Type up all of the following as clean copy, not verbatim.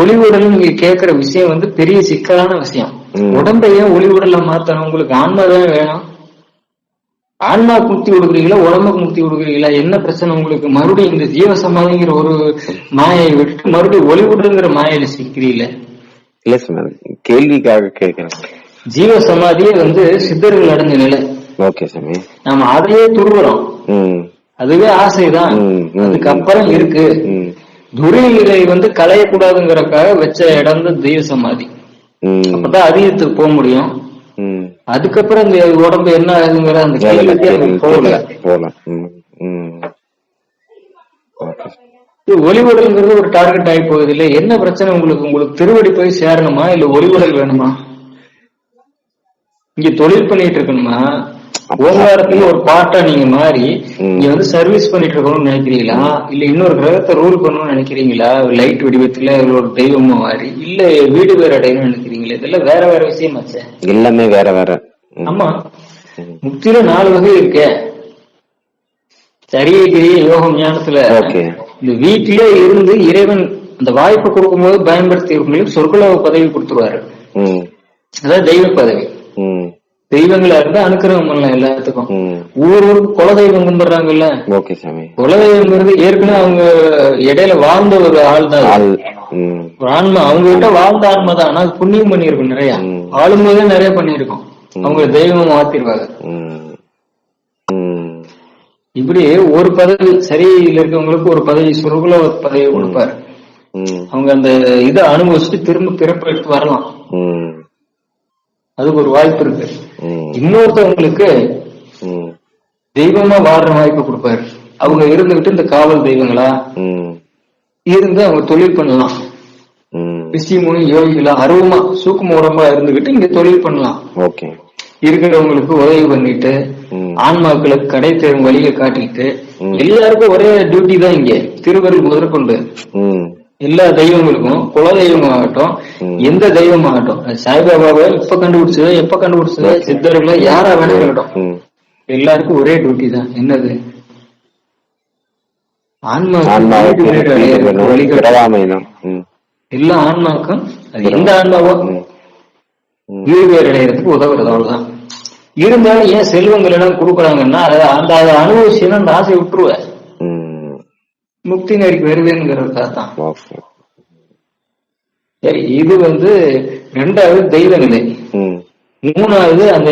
ஒளிவுடல் நீங்க கேக்குற விஷயம் வந்து பெரிய சிக்கலான விஷயம். உடம்பையே ஒளிவுடல மாத்தணும், உங்களுக்கு ஆன்மாதான் வேணும். ஆன்மாக்கு முக்தி கொடுக்குறீங்களா, உடம்புக்கு முக்தி கொடுக்குறீங்களா, என்ன பிரச்சனை உங்களுக்கு? மறுபடியும் இந்த ஜீவ சமாதிங்கிற ஒரு மாயை விட்டு மறுபடியும் ஒளிவுடல்ங்கிற மாயையில சிக்கிறீங்களே. இல்ல சார், கேள்விக்காக கேட்கிறேன். ஜீவ சமாதியே வந்து சித்தர்கள் அடைஞ்ச நிலை. ஓகே சாமி. நாம அதையே துருவுறோம், அதுவே ஆசைதான். அதுக்கப்புறம் இருக்கு துரிநிலை வந்து களையக்கூடாதுங்கிறக்காக வச்ச இடம் தான் ஜீவ சமாதி. அப்பதான் அதிகத்துக்கு போக முடியும். அதுக்கப்புறம் இந்த உடம்பு என்ன ஆகுதுங்கிற அந்த கேள்விக்கு போகல. ஒளிவுடல்ங்கிறது ஒரு டார்கெட் ஆகி போகுது இல்ல. என்ன பிரச்சனை உங்களுக்கு? உங்களுக்கு திருவடி போய் சேரணுமா, இல்ல ஒளிவுடல் வேணுமா? இங்க தொழில் பண்ணிட்டு இருக்கணுமா, ஓங்காரத்துல ஒரு பார்ட்டா நீங்க மாறி இங்க வந்து சர்வீஸ் பண்ணிட்டு இருக்கணும்னு நினைக்கிறீங்களா, இல்ல இன்னொரு கிரகத்தை ரூல் பண்ணணும்னு நினைக்கிறீங்களா, லைட் வடிவத்துல ஒரு தெய்வமா மாறி, இல்ல வீடு வேற அடையணும்னு நினைக்கிறீங்களா? இதெல்லாம் வேற வேற விஷயமாச்சே, எல்லாமே வேற வேற. ஆமா, முக்தியில 4 வகை இருக்கே. சரியை கிரிய யோகம் ஞானத்துல இந்த வீட்டிலே இருந்து இறைவன் அந்த வாய்ப்பை கொடுக்கும் போது பயன்படுத்தி சொர்க்கலோக பதவி கொடுத்துருவாரு. அதாவது தெய்வ பதவி. தெய்வங்களா இருந்தா அனுக்கிரகம் பண்ணலாம் எல்லாத்துக்கும். ஊருக்கு குலதெய்வம் கும்பிடுறாங்கல்ல, குலதெய்வங்கிறது ஏற்கனவே அவங்க இடையில வாழ்ந்த ஒரு ஆள் தான், ஆன்மா. அவங்க கிட்ட வாழ்ந்த ஆன்மா தான், ஆனா புண்ணியம் பண்ணிருக்கும் நிறைய, ஆளும்போதே நிறைய பண்ணிருக்கோம். அவங்க தெய்வம் மாத்திருவாங்க. இப்படி ஒரு பதவி சரியில இருக்கவங்களுக்கு ஒரு பதவி, சொர்க்கலோக பதவி கொடுப்பாரு. அவங்க அந்த இதை அனுபவிச்சுட்டு திரும்ப பிறப்பு எடுத்து வரலாம், அதுக்கு ஒரு வாய்ப்பு இருக்கு. இன்னொருத்தவங்களுக்கு தெய்வமா வாடுற வாய்ப்பு கொடுப்பாரு. அவங்க இருந்துகிட்டு இந்த காவல் தெய்வங்களா இருந்து அவங்க தொழில் பண்ணலாம். ரிஷிமுனி யோகிகளா அருவமா சூக்கும உடம்பா இருந்துகிட்டு இங்க தொழில் பண்ணலாம். இருக்கிறவங்களுக்கு உதவி பண்ணிட்டு ஆன்மாக்களுக்கு கடை தேரும் வழியை காட்டிட்டு எல்லாருக்கும் ஒரே டியூட்டி தான் இங்க. திருவருள் முதற்கொண்டு எல்லா தெய்வங்களுக்கும், குல தெய்வம் ஆகட்டும், எந்த தெய்வம் ஆகட்டும், சாய்பாபாவை எப்ப கண்டுபிடிச்சதோ சித்தர்களை யாரா வேணா இருக்கட்டும், எல்லாருக்கும் ஒரே டியூட்டி தான். என்னது? ஆன்மா எல்லா ஆன்மாக்கும் அது எந்த ஆன்மாவோ வீடு பேர் அடைகிறதுக்கு உதவுறது, அவ்வளவுதான். இருந்தாலும் ஏன் செல்வங்கள் எல்லாம் கொடுக்குறாங்கன்னா அந்த அனுபவிச்சுன்னா அந்த ஆசை விட்டுருவேன், முக்தி நெறிக்கு வருதுங்கிறதுக்காக தான். சரி, இது வந்து 2வது தெய்வ நிலை. 3வது அந்த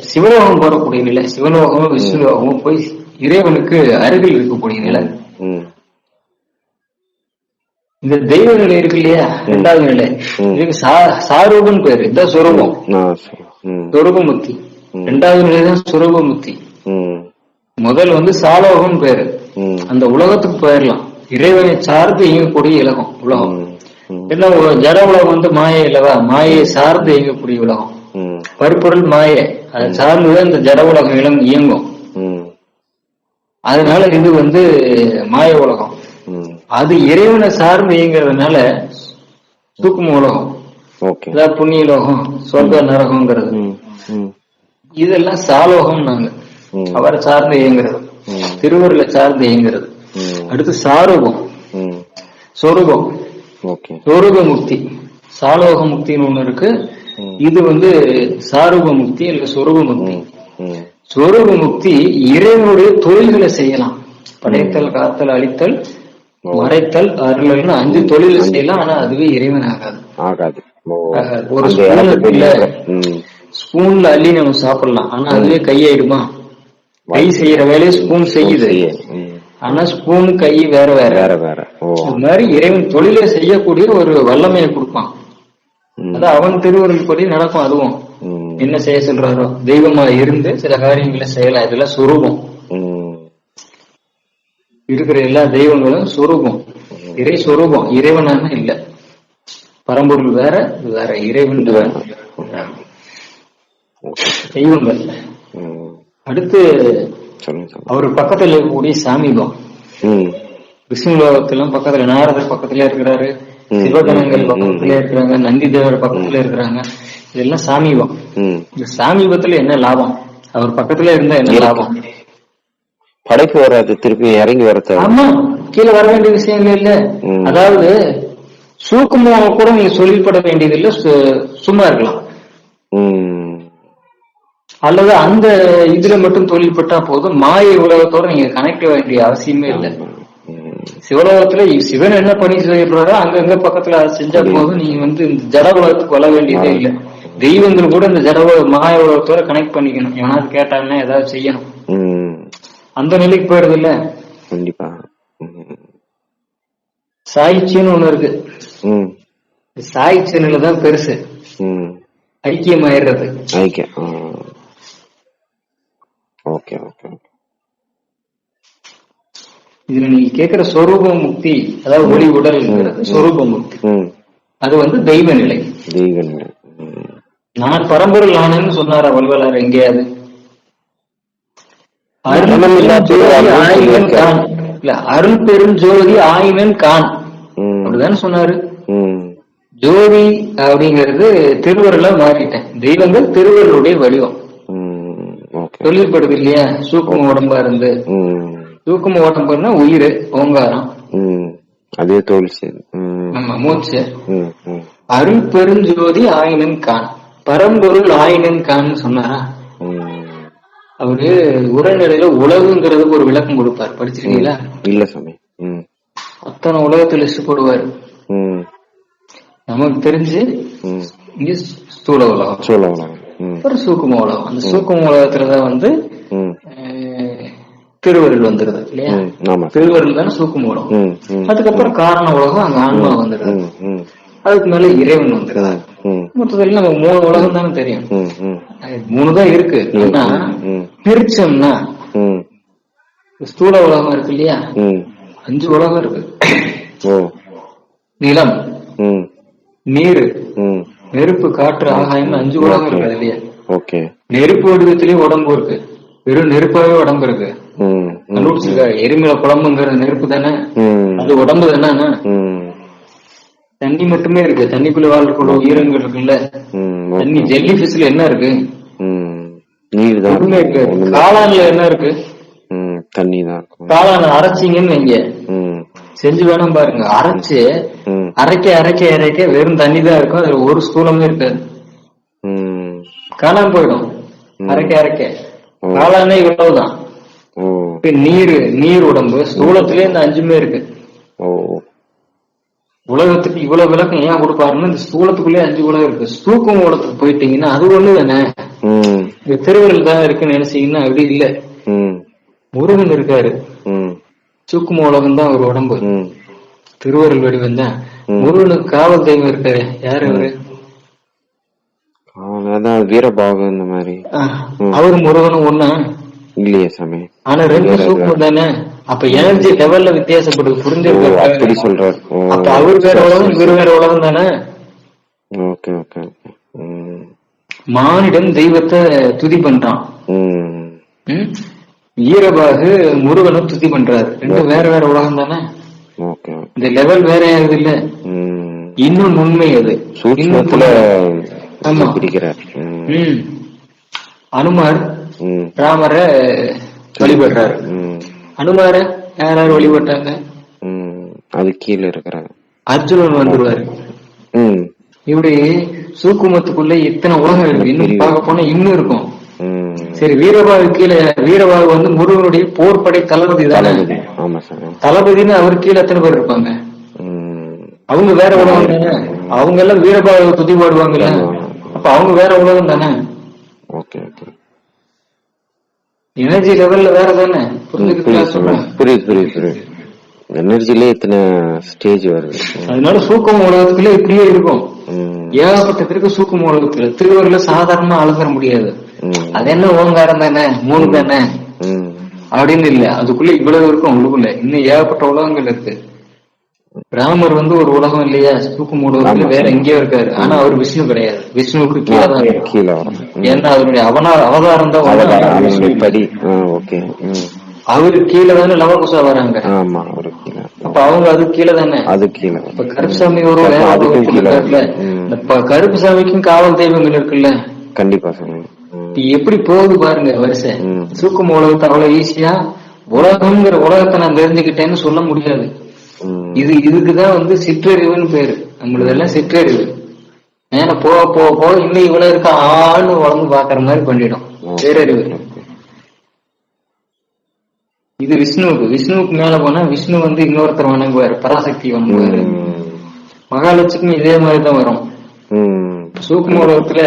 சிவலோகம் போறக்கூடிய நிலை. சிவலோகமும் விஷ்ணுலோகமும் போய் இறைவனுக்கு அருகில் இருக்கக்கூடிய நிலை. இந்த தெய்வ நிலை இருக்கு இல்லையா, 2வது நிலை. இதுக்கு சாரூபன் பேரு. இதான் சொரூபம், சொரூபமுக்தி. 2வது நிலை தான் சொரூபமுக்தி. முதல் வந்து சாலோகம் பேரு. அந்த உலகத்துக்கு போயிடலாம், இறைவனை சார்ந்து இயங்கக்கூடிய உலகம். என்ன ஜட உலகம் வந்து மாயை இல்லவா, மாயை சார்ந்து இயங்கக்கூடிய உலகம். பருப்பொருள் மாயை, அதை சார்ந்துதான் இந்த ஜட உலகம் இயங்கும். அதனால இது வந்து மாய உலகம். அது இறைவனை சார்ந்து இயங்குறதுனால சூக்கும உலகம், அதாவது புண்ணிய லோகம், சொர்க்க நரகம்ங்கிறது. இதெல்லாம் சாலோகம். நாங்க அவரை சார்ந்து இயங்குறது, திருவருளை சார்ந்து இயங்குறது. அடுத்து சாரூபம், சொரூபம், சொரூப முக்தி. சாலோக முக்தின்னு ஒண்ணு இருக்கு. இது வந்து சாரூப முக்தி இல்ல சொரூப முக்தி. சொரூப முக்தி இறைவனுடைய தொழில்களை செய்யலாம். படைத்தல், காத்தல், அழித்தல், மறைத்தல், அருளல்னு 5 தொழிலை செய்யலாம். ஆனா அதுவே இறைவன் ஆகாது. ஒரு ஸ்பூன்ல அள்ளி நம்ம சாப்பிடலாம், ஆனா அதுவே கையாயிடுமா? கை செய்யற வேலையை ஸ்பூன் செய்யுது, ஆனா ஸ்பூன் கை வேற வேற. அது மாதிரி இறைவன் தொழிலை செய்யக்கூடிய ஒரு வல்லமையை கொடுப்பான். அது அவன் திருவருள் படி நடக்கும். அதுவும் என்ன செய்ய சொல்றாரோ தெய்வமா இருந்து சில காரியங்களை செய்யலாம். இதெல்லாம் சுரூபம். இருக்கிற எல்லா தெய்வங்களும் சுரூபம், இறை சுரூபம். இறைவனான இல்ல, பரம்பொருள் வேற, இது வேற, இறைவன் வேற தெய்வங்கள். அடுத்து அவரு பக்கத்துல இருக்கக்கூடிய சாமீபம். விஷ்ணு லோகத்திலும் பக்கத்துல, நாரதர் பக்கத்துல இருக்கிறாரு, சிவகணங்கள் பக்கத்துல இருக்கிறாங்க, நந்தி தேவர் பக்கத்துல இருக்கிறாங்க. இதெல்லாம் சாமீபம். இந்த சாமீபத்துல என்ன லாபம்? அவர் பக்கத்துல இருந்தா என்ன லாபம்? படைப்பு வராது, திருப்பி இறங்கி வரது. ஆமா, கீழே வர வேண்டிய விஷயங்கள் இல்ல. அதாவது சூக்கும கூட நீங்க சொல்லிப்பட வேண்டியதில்லை, சும்மா இருக்கலாம். அல்லது அந்த இதுல மட்டும் தொழில்பட்டா போதும், மாய உலகத்தோட நீங்க கனெக்ட் வேண்டிய அவசியமே இல்லை. சிவலோகத்துல சிவன் என்ன பண்ணி செய்யப்படுறோ அங்கங்க பக்கத்துல அதை செஞ்சா போதும். நீங்க இந்த ஜட உலகத்துக்கு வர வேண்டியதே இல்லை. தெய்வங்கள் கூட இந்த ஜட மாய உலகத்தோட கனெக்ட் பண்ணிக்கணும். எவனாவது கேட்டாங்கன்னா ஏதாவது செய்யணும், அந்த நிலைக்கு போயிடுது இல்ல. கண்டிப்பா. சாய்ச்சின்னு ஒண்ணு இருக்கு. சாய்ச்சின்னுல தான் பெருசு ஐக்கியமாயிடுறது. இதுல நீங்க கேக்குற சொரூப முக்தி, அதாவது ஒளி உடல் சொரூப முக்தி, அது தெய்வ நிலை. நான் பரம்பொருள் ஆனேன்னு சொன்னாரா வள்ளுவரார் எங்கேயாவது? அருள் பெரும் ஜோதி ஆயினன் கான் அப்படிதானே சொன்னாரு. ஜோதி அப்படிங்கிறது திருவருளா மாறிட்டேன். தெய்வங்கள் திருவருளுடைய வடிவம் தொழிற்படுது இல்லையா? சூக்கும உடம்பா இருந்து, சூக்கும உடம்புன்னா உயிர் ஓங்காரம், அதே தோல்சி மூச்சு. அருள் பெருஞ்சோதி ஆயினன் கான், பரம்பொருள் ஆயினன் கான் சொன்னாரா? அவரு உரைநடையில உலகுங்கிறதுக்கு ஒரு விளக்கம் கொடுப்பார், படிச்சிருக்கீங்களா? இல்ல சாமி. அத்தனை உலகத்தை லிஸ்ட் போடுவாரு. நமக்கு தெரிஞ்சு இங்க ஸ்தூல உலகம், ஒரு சூக்கும உலகம். அந்த சூக்கும உலகத்துலதான் திருவருள் வந்துருது இல்லையா? திருவருள் தானே சூக்கும உலகம். அதுக்கப்புறம் காரண உலகம், அங்க ஆன்மா வந்துருது. அதுக்கு மேல இறைவன் வந்துருது. மொத்தத்துல நம்ம 3 உலகம் தானே தெரியும். 3 தான் இருக்கு. ஆனா பிரிச்சோம்னா ஸ்தூல உலகம் இருக்கு இல்லையா, 5 உலகம் இருக்கு. நிலம், நீர், நெருப்பு, காற்று, ஆகாயம், 5 உலகம் இருக்கு இல்லையா? நெருப்பு வடிவத்திலேயே உடம்பு இருக்கு, வெறும் நெருப்பாவே உடம்பு இருக்கு. எரிமலை குழம்புங்கிறது நெருப்பு தானே, அது உடம்பு தானே. தண்ணி மட்டுமே இருக்கு, தண்ணிக்குள்ள வாழ்க்கை உயிரங்கள் இருக்குல்ல. தண்ணி ஜெல்லி பிஷ்ல என்ன இருக்கு? நீர் தான் இருக்கு. காளான்ல என்ன இருக்கு? தண்ணி தான். காளான் அரைச்சிங்கன்னு வைங்க, செஞ்சு வேணும் பாருங்க. அரைச்சு அரைக்க அரைக்க அரைக்க வெறும் தண்ணி தான் இருக்கும், அதுல ஒரு ஸ்தூலமே இருக்காது, காணாம போயிடும். அரைக்க அரைக்க காளானே இவ்வளவுதான். நீர் உடம்பு ஸ்தூலத்திலே இந்த 5மே இருக்கு. உலகத்துக்கு இவ்வளவு விளக்கம் ஏன் கொடுப்பாருன்னா, இந்த ஸ்தூலத்துக்குள்ளே 5 உலகம் இருக்கு. சூக்கும உலகத்துக்கு போயிட்டீங்கன்னா அது ஒண்ணு தானே. இந்த திருவருள் தான் இருக்குன்னு நினைச்சீங்கன்னா அப்படி இல்ல. முருகன் இருக்காரு, சூக்கும உலகம் தான் ஒரு உடம்பு, திருவருள் வடிவம் தான். முருகனுக்கு காவல் தெய்வம் இருக்காரு, யாரு அவரு? வீரபாகு. இந்த மாதிரி அவரு முருகனும் ஒண்ணா இல்லையே சாமி. ஆனா 2 சூக்குமம் தானே. அப்ப எனர்ஜி லெவல்ல வித்தியாசப்படுது, புரிஞ்சிருக்க சொல்றாரு. அப்ப அவர் வேற உலகம், இவர் வேற உலகம் தானே. மானிடன் தெய்வத்தை துதி பண்றான், வீரபாகு முருகனும் துதி பண்றாரு. 2 வேற வேற உலகம் தானே. இந்த லெவல் வேற ஆகுது இல்ல. இன்னும் உண்மை அது அனுமார் ராமரை வழிபடுறாரு. அனுமார யாராரு வழிபட்டாங்க? அது கீழே இருக்கிறாங்க. அர்ஜுனன் வந்துருவாரு. இப்படி சூக்குமத்துக்குள்ள இத்தனை உலகம் இருக்கு, இன்னும் பார்க்க போனா இன்னும் இருக்கும். சரி, வீரபாகு கீழே, வீரபாகு முருகனுடைய போர்படை தளபதி தானே. தளபதினு அவர் கீழே எத்தனை பேர் இருப்பாங்க? அவங்க வேற உலகம் தானே. அவங்க எல்லாம் வீரபாகு துதி பாடுவாங்கல்ல, அப்ப அவங்க வேற உலகம் தானே. எனர்ஜி லெவல்ல வேற தானே. புரியுது. எனர்ஜிலே இத்தனை ஸ்டேஜ் வருது. அதனால சூக்கும உலகத்துல இப்படியே இருக்கும். ஏகப்பட்ட இருக்கு சூக்கும உலகத்துல. திருவருள சாதாரணமா அளந்துட முடியாது. அது என்ன ஓங்காரம் தானே, 3 தானே அப்படின்னு இல்ல. அதுக்குள்ள இவ்வளவு இருக்கும். உங்களுக்குள்ள இன்னும் ஏகப்பட்ட உலகங்கள் இருக்கு. ராமர் ஒரு உலகம் இல்லையா, சூக்கும உலகத்துல வேற எங்கேயோ இருக்காரு. ஆனா அவர் விஷ்ணு கிடையாது, விஷ்ணுவுக்கு கீழே தான். ஏன்னா அவருடைய அவதாரம் தான். அவரு கீழே தானே லவகுசா வராங்க. அப்ப அவங்க அது கீழே தானே. இப்ப கருப்புசாமி கருப்புசாமிக்கும் காவல் தெய்வங்கள் இருக்குல்ல. கண்டிப்பா எப்படி போகுது பாருங்க வரிசை. சூக்கும உலகத்தை அவ்வளவு ஈஸியா உலகம்ங்கிற உலகத்தை நான் தெரிஞ்சுக்கிட்டேன்னு சொல்ல முடியாது. இதுக்குதான் சிற்றறிவுன்னு பேரு. நம்மளது எல்லாம் சிற்றறிவு. மேல போக போக போக இன்னும் இவ்வளவு இருக்க ஆள்னு வளர்ந்து பாக்குற மாதிரி பண்ணிடும் பேரறிவு. இது விஷ்ணுவுக்கு மேல போனா விஷ்ணு வந்து இன்னொருத்தர் வணங்குவாரு, பராசக்தி வணங்குவாரு. மகாலட்சுமி இதே மாதிரிதான் வரும். சூக்கும உலகத்துல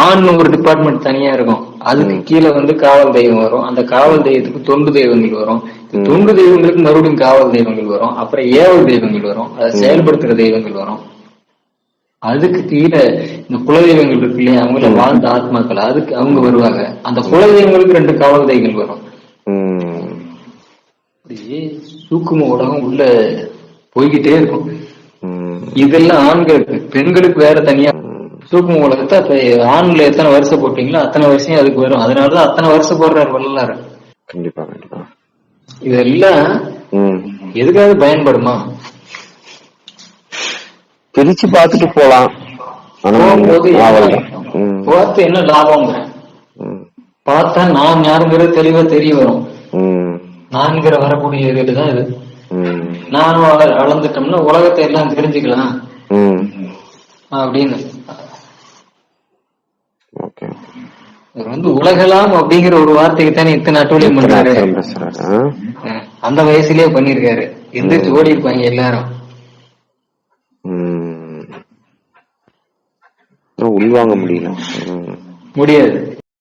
ஆண் ஒரு டிபார்ட்மெண்ட் தனியா இருக்கும். அதுக்கு கீழே வந்து காவல் தெய்வம் வரும். அந்த காவல் தெய்வத்துக்கு தொண்டு தெய்வங்கள் வரும். தொண்டு தெய்வங்களுக்கு மறுபடியும் காவல் தெய்வங்கள் வரும். அப்புறம் ஏவல் தெய்வங்கள் வரும். அதை செயல்படுத்துற தெய்வங்கள் வரும். அதுக்கு கீழே இந்த குலதெய்வங்கள் இருக்கு இல்லையா, அவங்கள வாழ்ந்த ஆத்மாக்கள், அதுக்கு அவங்க வருவாங்க. அந்த குலதெய்வங்களுக்கு 2 காவல் தெய்வங்கள் வரும். சூக்கும உலகம் உள்ள போய்கிட்டே இருக்கும். இதெல்லாம் ஆண்களுக்கு. பெண்களுக்கு வேற தனியா சூக்கும உலகத்தை அப்ப ஆண்ல எத்தனை வருஷம் போட்டீங்களோ அத்தனை வருஷம் அதுக்கு வரும். அதனாலதான் அத்தனை வருஷம் போடுறாரு வள்ளலாரு. கண்டிப்பா கண்டிப்பா. இதெல்லாம் எதுக்காக பயன்படுமா? பிரிச்சு பார்த்துட்டு போலாம். பார்த்து என்ன லாபம்? பார்த்தா நான் யாருங்கிறது தெளிவா தெரிய வரும். நான்கிற வரக்கூடிய இதுதான் இது. நானும் அளந்துட்டோம்னா உலகத்தை எல்லாம் தெரிஞ்சுக்கலாம் அப்படின்னு. இது வந்து உலகலாம் அப்படிங்கிற ஒரு வார்த்தைக்கு தானே இத்தனை அட்டூழியம் பண்றாரு. அந்த வயசுலயே பண்ணிருக்காரு. எந்திரிச்சு ஓடி இருப்பாங்க எல்லாரும். உள்வாங்க முடியல, முடியாது.